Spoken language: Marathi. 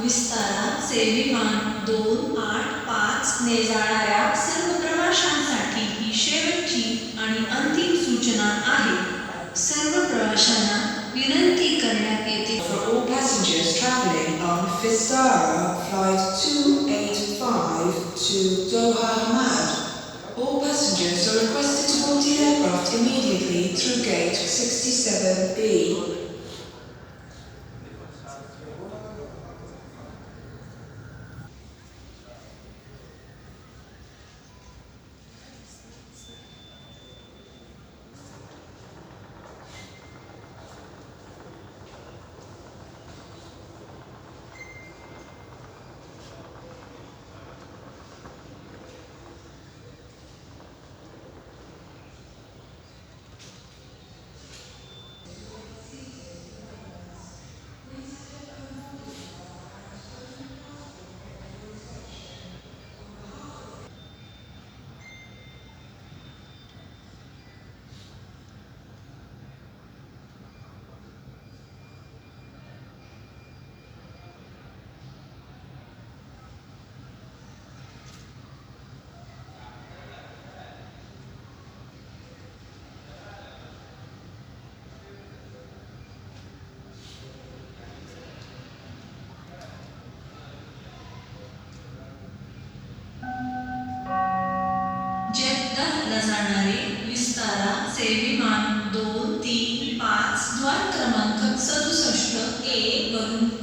विस्तारा से विमान 285 ने जाणाऱ्या सर्व प्रवाशांसाठी ही शेवटची आणि अंतिम सूचना आहे. सर्व प्रवाशांना विनंती करण्यात येते. For all passengers traveling on Vistara flight 285 to Doha Hamad, all passengers are requested to board the aircraft immediately through gate 67B. जेद्दाहला जाणारे विस्तारा से विमान 235 द्वार क्रमांक 67 A वरून